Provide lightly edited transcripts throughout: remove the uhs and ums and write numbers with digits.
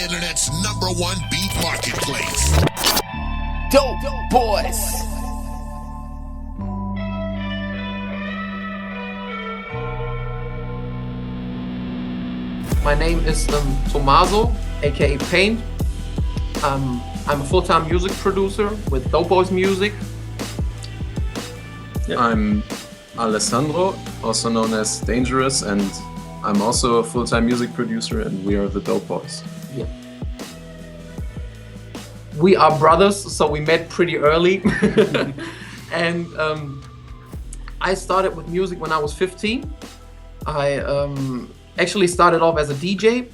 internet's #1 beat marketplace. DopeBoyz. My name is Tommaso, aka Paint. I'm a full-time music producer with DopeBoyz Music. Yeah. I'm Alessandro, also known as Dangerous, and I'm also a full-time music producer, and we are the DopeBoyz. Yeah. We are brothers, so we met pretty early. And I started with music when I was 15. I actually started off as a DJ,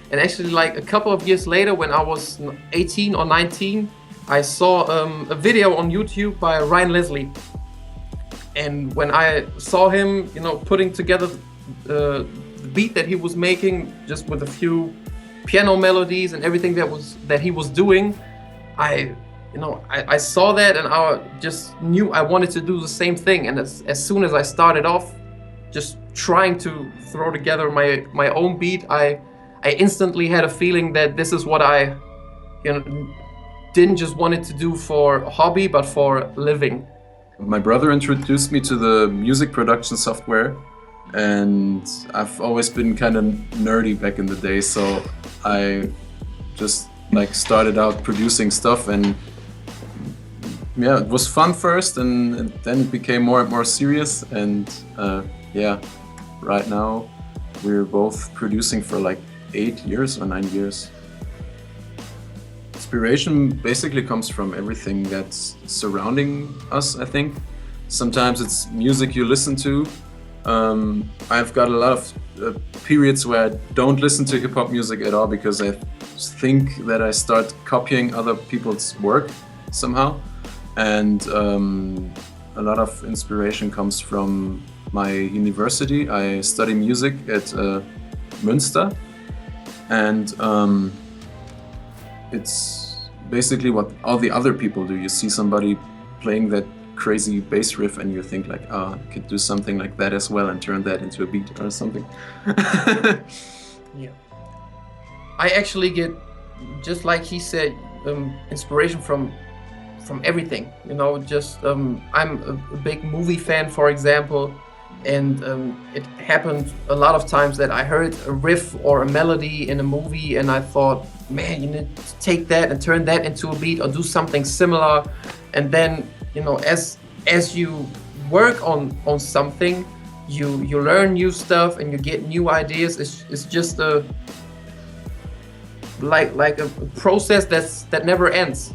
and actually like a couple of years later, when I was 18 or 19, I saw a video on YouTube by Ryan Leslie. And when I saw him, putting together the beat that he was making, just with a few piano melodies and everything that he was doing, I saw that, and I just knew I wanted to do the same thing. And as soon as I started off, just trying to throw together my own beat, I instantly had a feeling that this is what I didn't just want it to do for a hobby, but for a living. My brother introduced me to the music production software, and I've always been kind of nerdy back in the day, so I just started out producing stuff, and yeah, it was fun first, and then it became more and more serious, and yeah, right now we're both producing for like 8 years or 9 years. Inspiration basically comes from everything that's surrounding us, I think. Sometimes it's music you listen to. I've got a lot of periods where I don't listen to hip-hop music at all, because I think that I start copying other people's work somehow. And a lot of inspiration comes from my university. I study music at Münster, and it's basically what all the other people do. You see somebody playing that crazy bass riff, and you think like, oh, I could do something like that as well and turn that into a beat or something. Yeah. I actually get, just like he said, inspiration from everything. I'm a big movie fan, for example, and it happened a lot of times that I heard a riff or a melody in a movie, and I thought, man, you need to take that and turn that into a beat or do something similar. And then, as you work on something, you learn new stuff and you get new ideas. It's just a like a process that never ends.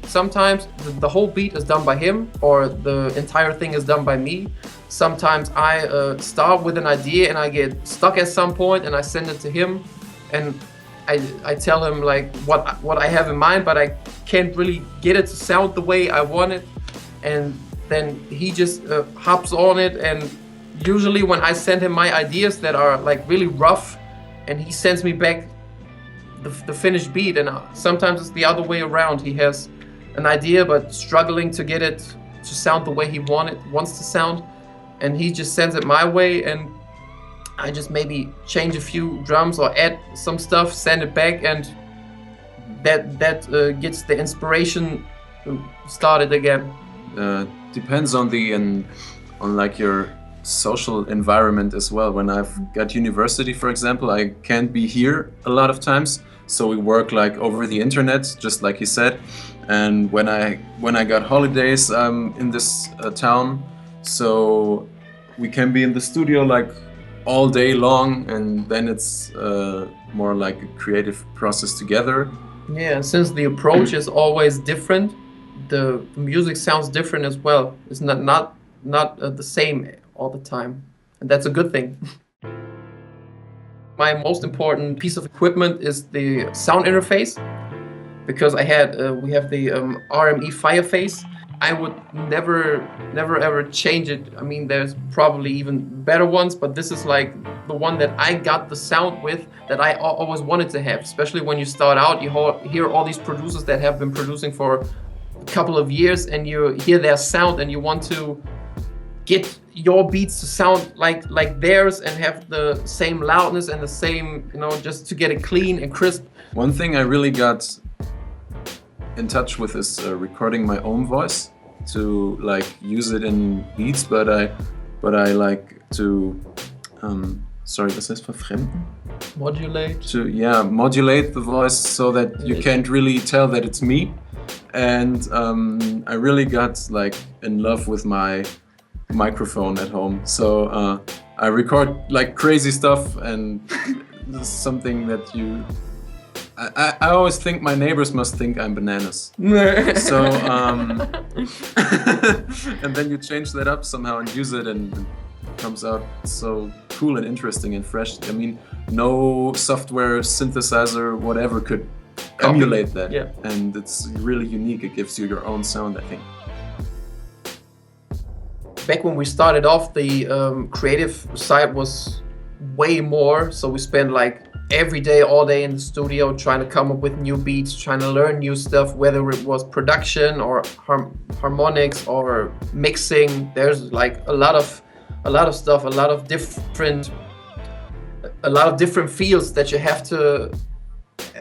Sometimes the whole beat is done by him, or the entire thing is done by me. Sometimes I start with an idea and I get stuck at some point, and I send it to him, and I tell him like what I have in mind, but I can't really get it to sound the way I want it. And then he just hops on it, and usually when I send him my ideas that are like really rough, and he sends me back the finished beat, and sometimes it's the other way around. He has an idea but struggling to get it to sound the way he wants to sound, and he just sends it my way, and I just maybe change a few drums or add some stuff, send it back, and that gets the inspiration started again. Depends on like your social environment as well. When I've got university, for example, I can't be here a lot of times, so we work like over the internet, just like he said. And when I got holidays, I'm in this town, so we can be in the studio like all day long, and then it's more like a creative process together. Yeah, since the approach is always different, the music sounds different as well. It's not the same all the time, and that's a good thing. My most important piece of equipment is the sound interface, because we have the RME Fireface. I would never ever change it. I mean, there's probably even better ones, but this is like the one that I got the sound with, that I always wanted to have. Especially when you start out, you hear all these producers that have been producing for a couple of years, and you hear their sound and you want to get your beats to sound like theirs and have the same loudness and the same, you know, just to get it clean and crisp. One thing I really got in touch with is recording my own voice to like use it in beats, but I like to sorry, was heißt verfremden? Modulate. To modulate the voice so that you can't really tell that it's me. And I really got like in love with my microphone at home. So I record like crazy stuff, and this is something that I always think my neighbors must think I'm bananas. So and then you change that up somehow and use it, and it comes out so cool and interesting and fresh. I mean, no software, synthesizer, whatever could emulate that. Yeah. And it's really unique. It gives you your own sound, I think. Back when we started off, the creative side was way more. So we spent like every day, all day in the studio, trying to come up with new beats, trying to learn new stuff, whether it was production or harmonics or mixing. There's like a lot of stuff, a lot of different fields that you have to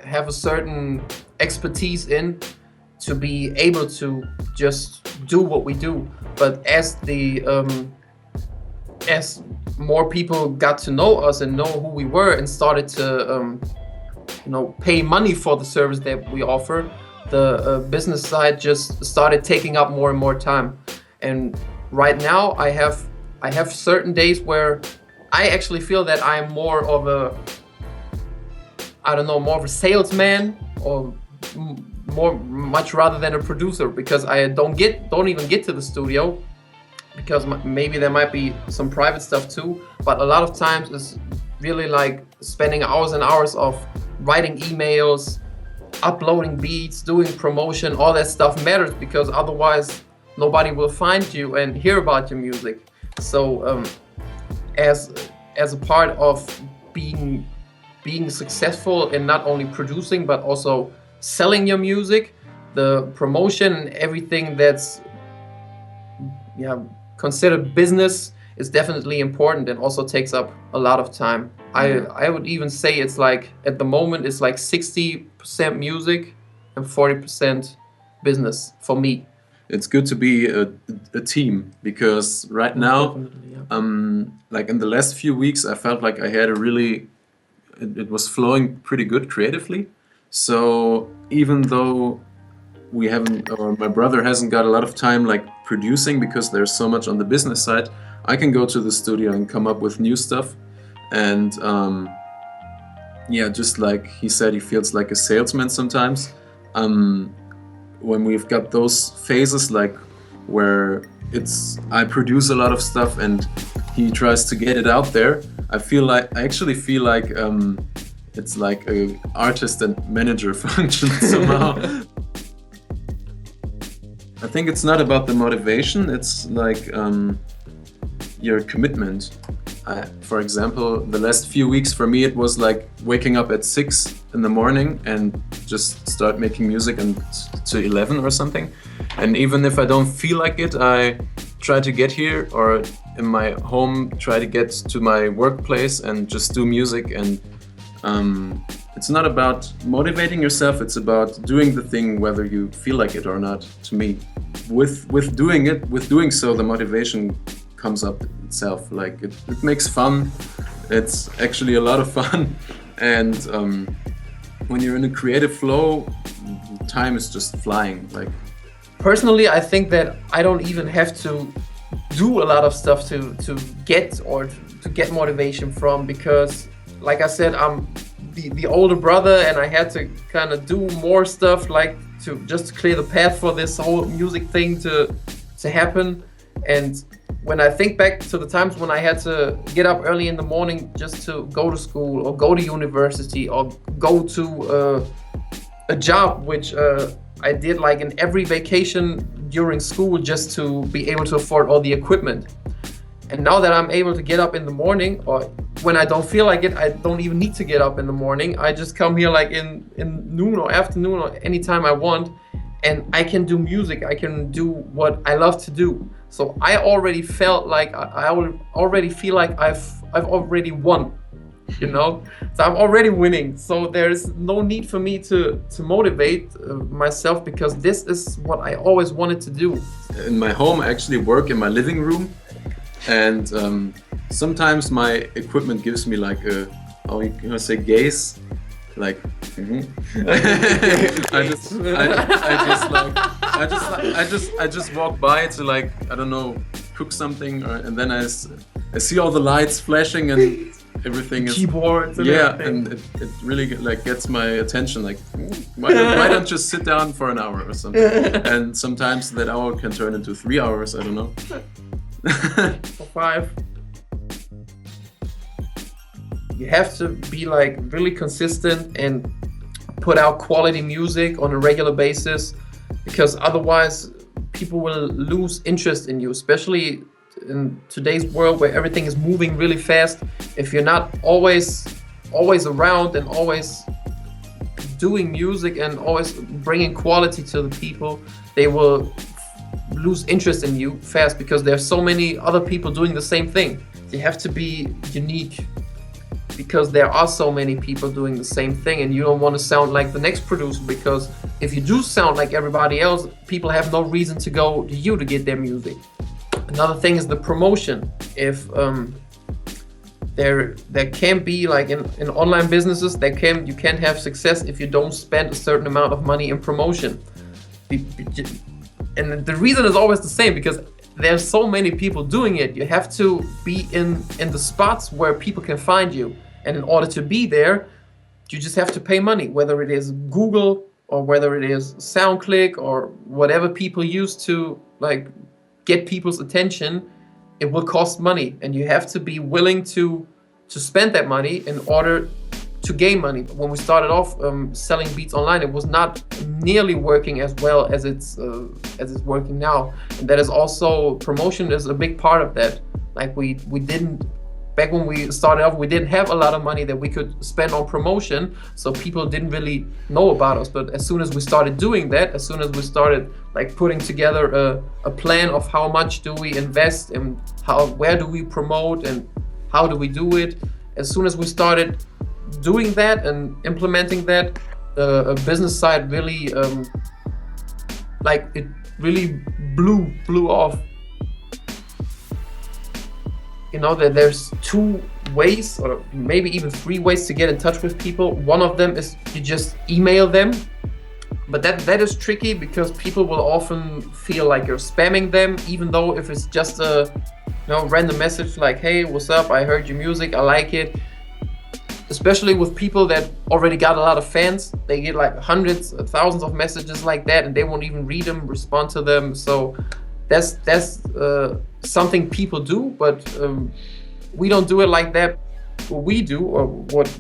have a certain expertise in to be able to just do what we do. But as more people got to know us and know who we were and started to pay money for the service that we offer, the business side just started taking up more and more time. And right now I have certain days where I actually feel that I'm more of a salesman, or much rather than a producer, because I don't even get to the studio, because maybe there might be some private stuff too, but a lot of times it's really like spending hours and hours of writing emails, uploading beats, doing promotion. All that stuff matters, because otherwise nobody will find you and hear about your music. So as a part of being successful in not only producing but also selling your music, the promotion and everything that's considered business is definitely important, and also takes up a lot of time. I would even say it's like, at the moment, it's like 60% music and 40% business for me. It's good to be a team, because right now, like in the last few weeks, I felt like I had it was flowing pretty good creatively. So even though my brother hasn't got a lot of time like producing, because there's so much on the business side, I can go to the studio and come up with new stuff. And just like he said, he feels like a salesman sometimes. When we've got those phases, like where I produce a lot of stuff and he tries to get it out there, I actually feel like it's like a artist and manager function somehow. I think it's not about the motivation, it's like your commitment. For example, the last few weeks for me, it was like waking up at 6 in the morning and just start making music to 11 or something. And even if I don't feel like it, I try to get here, or in my home, try to get to my workplace and just do music. And it's not about motivating yourself, it's about doing the thing whether you feel like it or not, to me. With doing so, the motivation comes up itself. Like it makes fun. It's actually a lot of fun. And when you're in a creative flow, time is just flying. Like, personally, I think that I don't even have to do a lot of stuff to get motivation from, because like I said, I'm the older brother, and I had to kind of do more stuff, like to just clear the path for this whole music thing to happen. And when I think back to the times when I had to get up early in the morning just to go to school or go to university or go to a job, which I did like in every vacation during school just to be able to afford all the equipment. And now that I'm able to get up in the morning, or when I don't feel like it, I don't even need to get up in the morning. I just come here like in noon or afternoon or anytime I want, and I can do music. I can do what I love to do. So I already felt like already feel like I've already won, you know. So I'm already winning. So there's no need for me to motivate myself, because this is what I always wanted to do. In my home, I actually work in my living room, and sometimes my equipment gives me like a, how you gonna say, gaze, like. I just walk by to, like, I don't know, cook something, and then I see all the lights flashing and everything is Keyboards and yeah, everything. and it really like gets my attention. Like, why don't just sit down for an hour or something? And sometimes that hour can turn into 3 hours. I don't know. For 5. You have to be like really consistent and put out quality music on a regular basis, because otherwise people will lose interest in you, especially in today's world where everything is moving really fast. If you're not always around and always doing music and always bringing quality to the people, they will lose interest in you fast, because there's so many other people doing the same thing. You have to be unique, because there are so many people doing the same thing, and you don't want to sound like the next producer, because if you do sound like everybody else, people have no reason to go to you to get their music. Another thing is the promotion. If there can be, like in online businesses, you can't have success if you don't spend a certain amount of money in promotion. And the reason is always the same, because there's so many people doing it. You have to be in the spots where people can find you. And in order to be there, you just have to pay money, whether it is Google or whether it is SoundClick or whatever people use to like get people's attention. It will cost money, and you have to be willing to spend that money in order to gain money. When we started off selling beats online, it was not nearly working as well as it's working now, and that is also, promotion is a big part of that. Like we didn't, back when we started off, we didn't have a lot of money that we could spend on promotion, so people didn't really know about us. But as soon as we started doing that, as soon as we started like putting together a plan of how much do we invest and where do we promote and how do we do it, as soon as we started doing that and implementing that, a business side really like it really blew off. You know, that there's 2 ways or maybe even 3 ways to get in touch with people. One of them is you just email them, but that is tricky, because people will often feel like you're spamming them, even though if it's just a random message like, hey, what's up, I heard your music, I like it. Especially with people that already got a lot of fans, they get like hundreds, thousands of messages like that, and they won't even read them, respond to them. So that's something people do, but we don't do it like that. What we do, or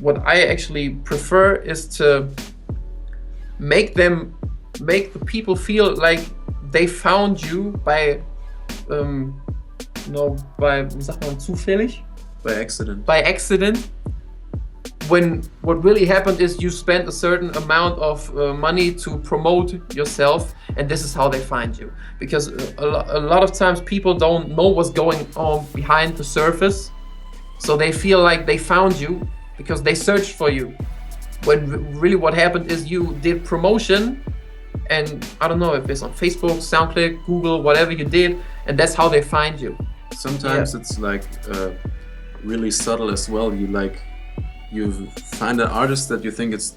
what I actually prefer, is to make the people feel like they found you by wie sagt man, zufällig? By accident. When what really happened is you spent a certain amount of money to promote yourself, and this is how they find you. Because a lot of times people don't know what's going on behind the surface, so they feel like they found you because they searched for you. When really what happened is you did promotion, and I don't know if it's on Facebook, SoundClick, Google, whatever you did, and that's how they find you. Sometimes it's like really subtle as well. You find an artist that you think is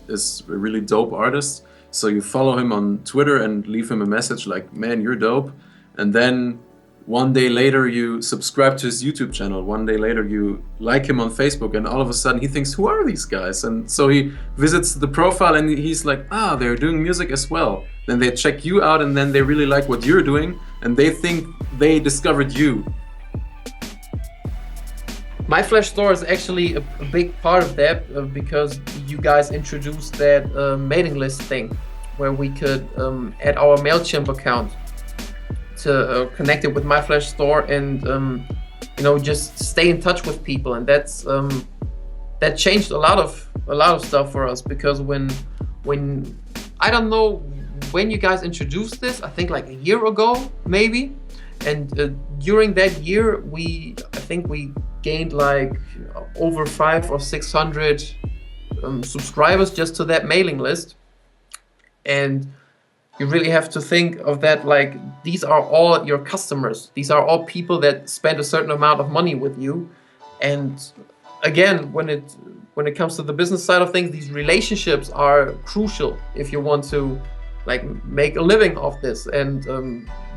a really dope artist, so you follow him on Twitter and leave him a message like, man, you're dope. And then one day later you subscribe to his YouTube channel, one day later you like him on Facebook, and all of a sudden he thinks, who are these guys? And so he visits the profile and he's like, they're doing music as well. Then they check you out, and then they really like what you're doing, and they think they discovered you. My Flash store is actually a big part of that, because you guys introduced that mailing list thing, where we could add our MailChimp account to connect it with My Flash store, and just stay in touch with people. And that changed a lot of stuff for us, because when I don't know when you guys introduced this, I think like a year ago maybe, And during that year, I think we gained like over 500 or 600 subscribers just to that mailing list. And you really have to think of that like these are all your customers. These are all people that spend a certain amount of money with you. And again, when it comes to the business side of things, these relationships are crucial if you want to like make a living off this. And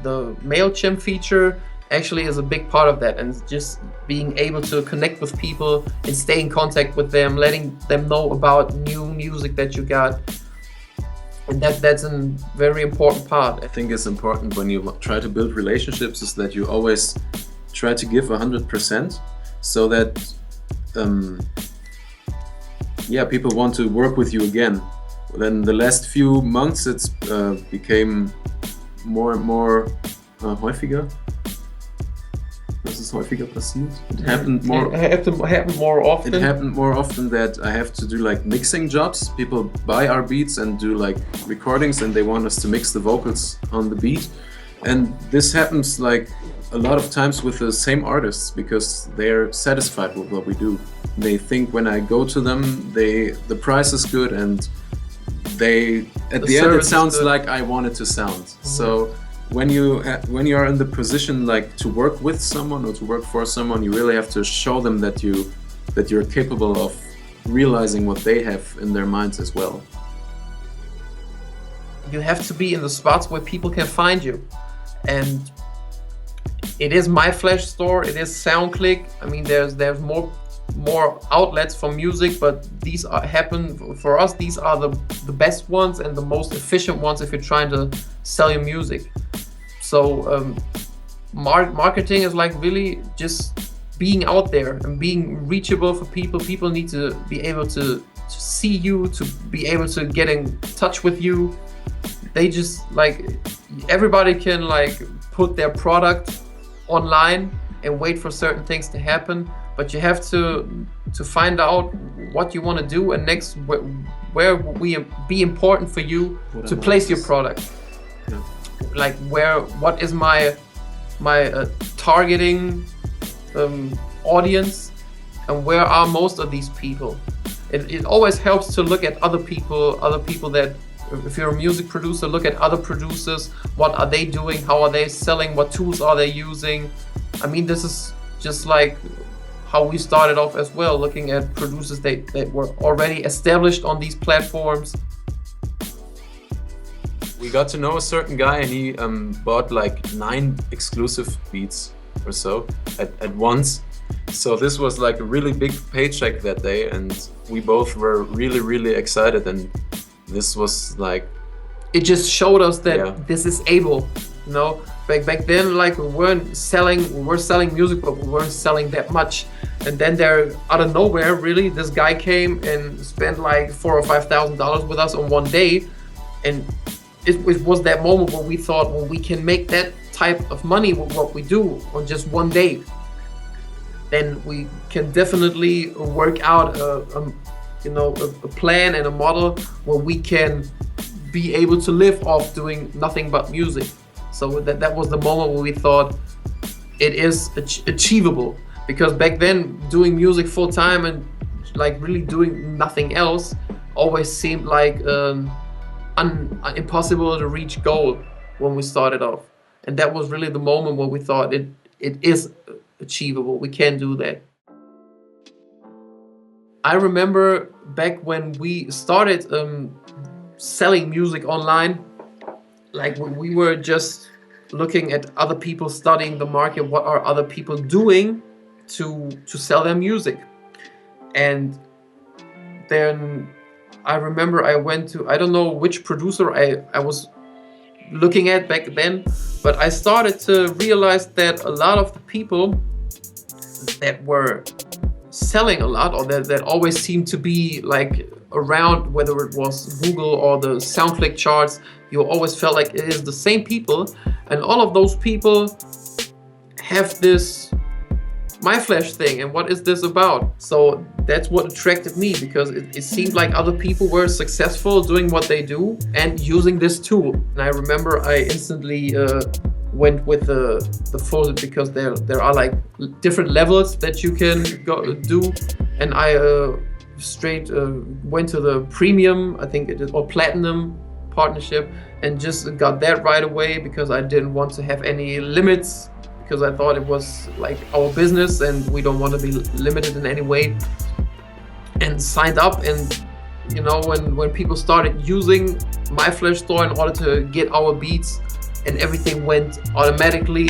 the MailChimp feature actually is a big part of that, and just being able to connect with people and stay in contact with them, letting them know about new music that you got. And that's a very important part. I think it's important when you try to build relationships is that you always try to give 100%, so that people want to work with you again. Then the last few months it's became more and more häufiger. Das ist häufiger passiert. It happened more. It happened more often. It happened more often that I have to do like mixing jobs. People buy our beats and do like recordings, and they want us to mix the vocals on the beat. And this happens like a lot of times with the same artists because they're satisfied with what we do. They think when I go to them, the price is good, and they at the end it sounds like I want it to sound. Mm-hmm. So when you are in the position like to work with someone or to work for someone, you really have to show them that you're capable of realizing what they have in their minds as well. You have to be in the spots where people can find you, and it is My Flash Store, it is SoundClick. I mean, there's more outlets for music, but these happen for us. These are the best ones and the most efficient ones if you're trying to sell your music. So marketing is like really just being out there and being reachable for people. People need to be able to see you, to be able to get in touch with you. They just like, everybody can like put their product online and wait for certain things to happen, but you have to find out what you want to do, and next where will be important for you to place your product. Yeah. Like what is my targeting audience, and where are most of these people? It always helps to look at other people that, if you're a music producer, look at other producers. What are they doing? How are they selling? What tools are they using? I mean, this is just like how we started off as well, looking at producers that were already established on these platforms. We got to know a certain guy, and he bought like 9 exclusive beats or so at once. So this was like a really big paycheck that day, and we both were really, really excited. And this was like, it just showed us that this is able, you know. Back then, like we were selling music, but we weren't selling that much. And then there, out of nowhere, really, this guy came and spent like $4,000 or $5,000 with us on one day. And it was that moment where we thought, well, we can make that type of money with what we do on just one day. Then we can definitely work out a plan and a model where we can be able to live off doing nothing but music. So that was the moment where we thought it is achievable, because back then doing music full time and like really doing nothing else always seemed like impossible to reach goal when we started off. And that was really the moment where we thought it is achievable. We can do that. I remember back when we started selling music online, like when we were just looking at other people, studying the market, what are other people doing to sell their music. And then I remember I went to, I don't know which producer I was looking at back then, but I started to realize that a lot of the people that were selling a lot, or that always seemed to be like around, whether it was Google or the SoundClick charts, you always felt like it is the same people, and all of those people have this My Flash thing. And what is this about? So that's what attracted me, because it seemed like other people were successful doing what they do and using this tool. And I remember I instantly went with the full, because there are like different levels that you can go do, and I straight went to the premium, I think it is, or platinum partnership, and just got that right away because I didn't want to have any limits, because I thought it was like our business and we don't want to be limited in any way. And signed up, and you know, when people started using My Flash Store in order to get our beats, and everything went automatically,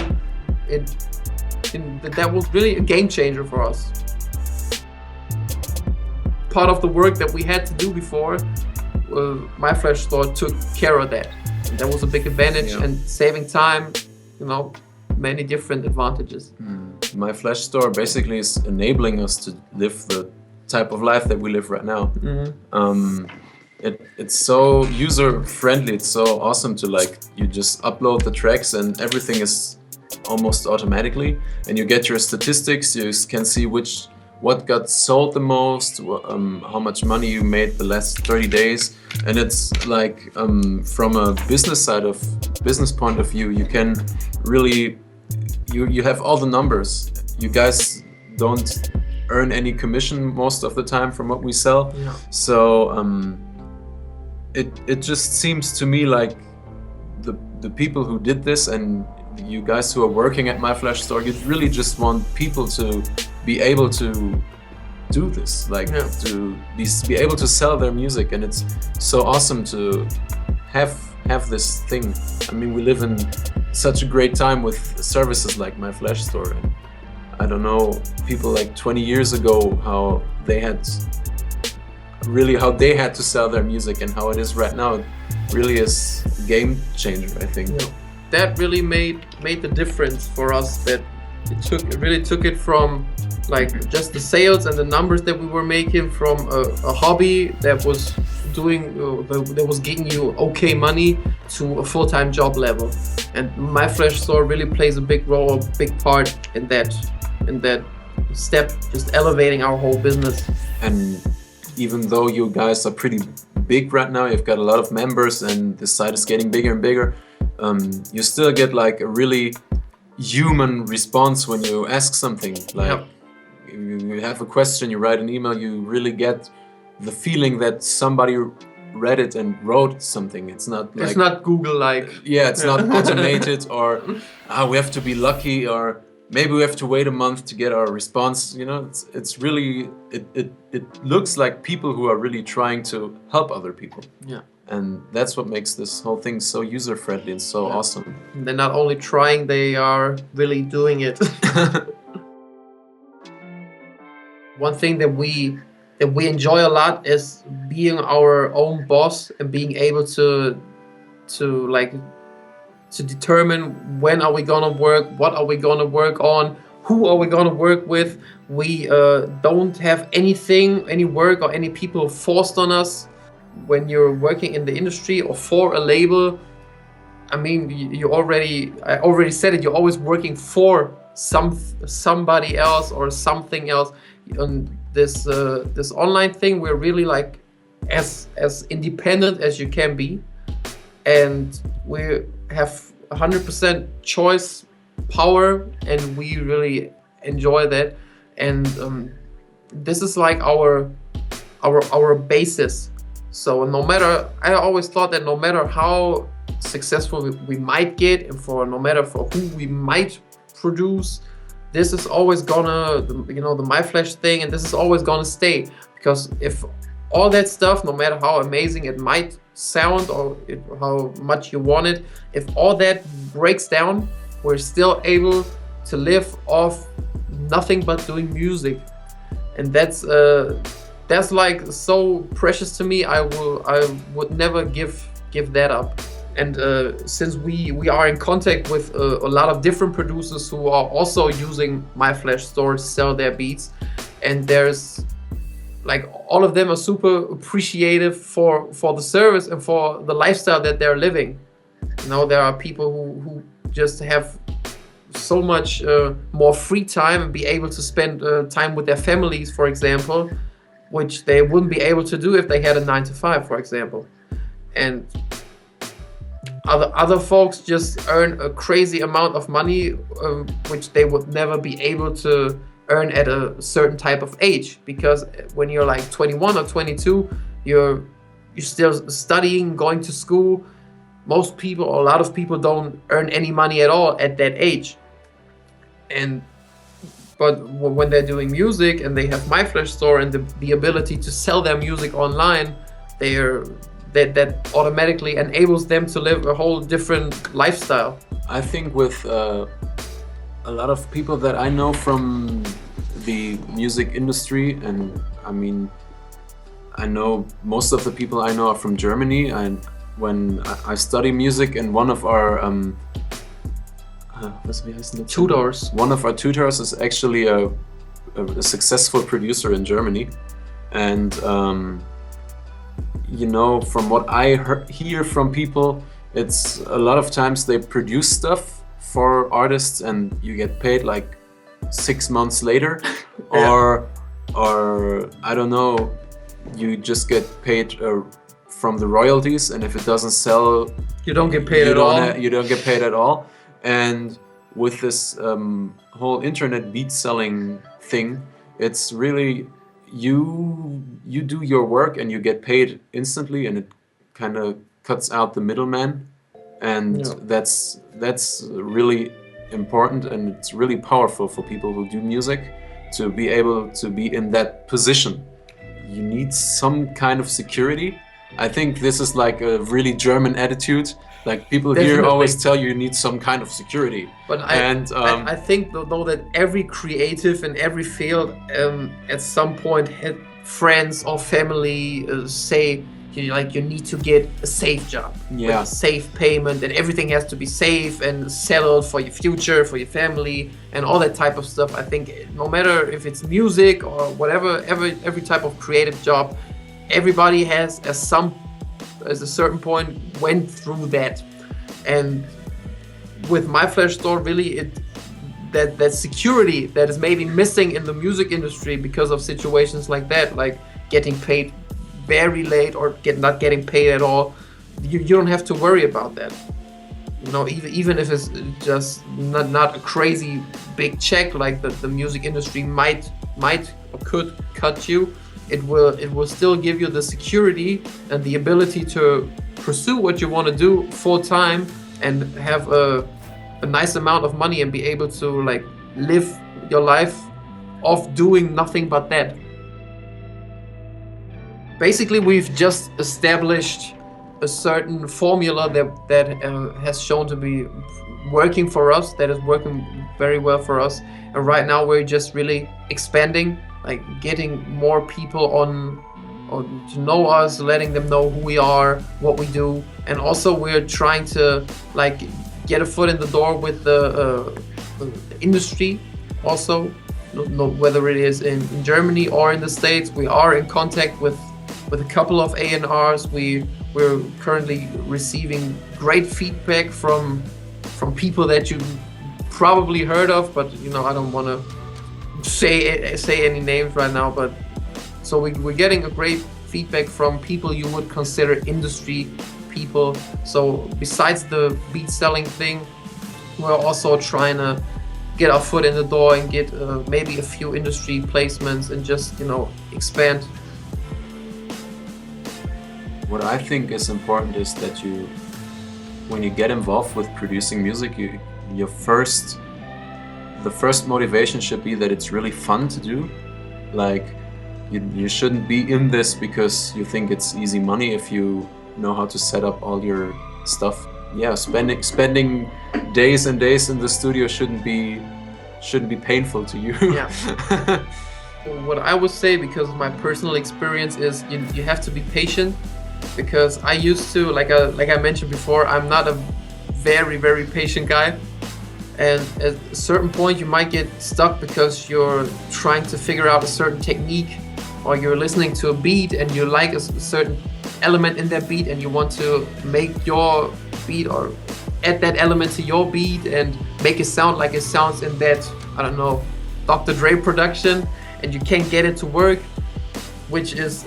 that was really a game changer for us. Part of the work that we had to do before, My Flash Store took care of that. And that was a big advantage, and saving time, you know, many different advantages. My Flash Store basically is enabling us to live the type of life that we live right now. It's so user friendly. It's so awesome to, like, you just upload the tracks and everything is almost automatically, and you get your statistics. You can see what got sold the most, how much money you made the last 30 days, and it's like from a business point of view, you can really you have all the numbers. You guys don't earn any commission most of the time from what we sell. So it just seems to me like the people who did this, and you guys who are working at My Flash Store, you really just want people to be able to do this, like to be able to sell their music, and it's so awesome to have this thing. I mean, we live in such a great time with services like My Flash Store, and I don't know, people like 20 years ago, how they had to sell their music, and how it is right now. It really is a game changer, I think. That really made the difference for us. That it really took it from like just the sales and the numbers that we were making from a hobby that was doing that was getting you okay money, to a full-time job level. And My Flash Store really plays a big role, a big part in that step, just elevating our whole business. And even though you guys are pretty big right now, you've got a lot of members, and the site is getting bigger and bigger, you still get like a really human response when you ask something. Like you have a question, you write an email, you really get the feeling that somebody read it and wrote something. It's not like, it's not Google like. It's not automated, or we have to be lucky, or maybe we have to wait a month to get our response. You know, it's really, it looks like people who are really trying to help other people. And that's what makes this whole thing so user friendly and so awesome. They're not only trying, they are really doing it. One thing that we enjoy a lot is being our own boss, and being able to determine when are we gonna work, what are we gonna work on, who are we gonna work with. We don't have any work or any people forced on us. When you're working in the industry or for a label, I mean, I already said it, you're always working for somebody else or something else. On this online thing, we're really like as independent as you can be, and we have 100% choice power, and we really enjoy that. And this is like our basis. So I always thought that no matter how successful we might get, and no matter for who we might produce, this is always gonna, the My Flash thing, and this is always gonna stay. Because if all that stuff, no matter how amazing it might sound or how much you want it, if all that breaks down, we're still able to live off nothing but doing music. And that's like so precious to me. I would never give that up. And since we are in contact with a lot of different producers who are also using My Flash Store to sell their beats, and there's like all of them are super appreciative for the service and for the lifestyle that they're living. You know, there are people who just have so much more free time and be able to spend time with their families, for example, which they wouldn't be able to do if they had a 9-to-5, for example. And Other folks just earn a crazy amount of money, which they would never be able to earn at a certain type of age, because when you're like 21 or 22, you're still studying, going to school. Most people, or a lot of people, don't earn any money at all at that age. But when they're doing music and they have My Flash Store and the ability to sell their music online, that automatically enables them to live a whole different lifestyle. I think with a lot of people that I know from the music industry, and I mean, I know most of the people I know are from Germany, and when I study music, and one of our tutors. One of our tutors is actually a successful producer in Germany, and you know, from what I hear from people, it's a lot of times they produce stuff for artists and you get paid like 6 months later, Yeah. or I don't know, you just get paid from the royalties, and if it doesn't sell, You don't get paid at all. You don't get paid at all. And with this whole internet beat selling thing, it's really you do your work and you get paid instantly, and it kind of cuts out the middleman, and Yeah. that's really important, and it's really powerful for people who do music to be able to be in that position. You need some kind of security. I think this is like a really German attitude. Like people here Definitely. always tell you need some kind of security. But I think though that every creative in every field at some point had friends or family say you need to get a safe job, with Yeah. a safe payment, and everything has to be safe and settled for your future, for your family, and all that type of stuff. I think no matter if it's music or whatever, every type of creative job, everybody has as a certain point went through that. And with My Flash Store, really that security that is maybe missing in the music industry because of situations like that, like getting paid very late or not getting paid at all, you don't have to worry about that. You know, even if it's just not a crazy big check like the music industry might or could cut you, it will still give you the security and the ability to pursue what you want to do full time and have a nice amount of money and be able to like live your life off doing nothing but that. Basically, we've just established a certain formula that has shown to be working for us, that is working very well for us. And right now we're just really expanding, like getting more people on to know us, letting them know who we are, what we do, and also we're trying to like get a foot in the door with the industry also. No, whether it is in Germany or in the States, we are in contact with a couple of A&Rs. We're currently receiving great feedback from people that you probably heard of, but you know, I don't want to say any names right now. But so we're getting a great feedback from people you would consider industry people. So besides the beat selling thing, we're also trying to get our foot in the door and get maybe a few industry placements and just, you know, expand. What I think is important is that when you get involved with producing music, the first motivation should be that it's really fun to do. Like you shouldn't be in this because you think it's easy money if you know how to set up all your stuff. Yeah, spending days and days in the studio shouldn't be painful to you. Yeah. What I would say, because of my personal experience, is you have to be patient, because I used to, like I mentioned before, I'm not a very, very patient guy. And at a certain point you might get stuck because you're trying to figure out a certain technique, or you're listening to a beat and you like a certain element in that beat and you want to make your beat or add that element to your beat and make it sound like it sounds in that, I don't know, Dr. Dre production, and you can't get it to work, which is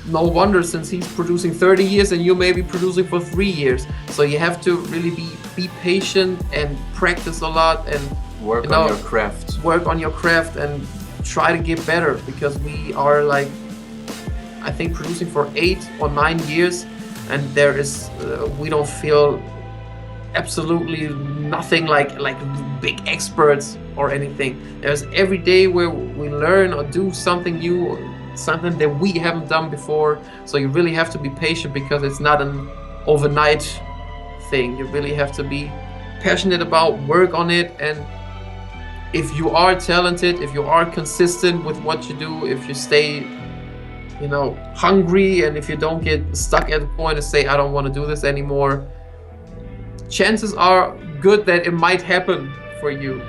no wonder, since he's producing 30 years and you may be producing for 3 years. So you have to really be patient and practice a lot and Work on your craft. Work on your craft and try to get better, because we are like, I think, producing for 8 or 9 years, and there is we don't feel absolutely nothing like big experts or anything. There's every day where we learn or do something new, something that we haven't done before. So you really have to be patient, because it's not an overnight thing. You really have to be passionate about, work on it, and if you are talented, if you are consistent with what you do, if you stay, you know, hungry, and if you don't get stuck at the point and say, I don't want to do this anymore, chances are good that it might happen for you.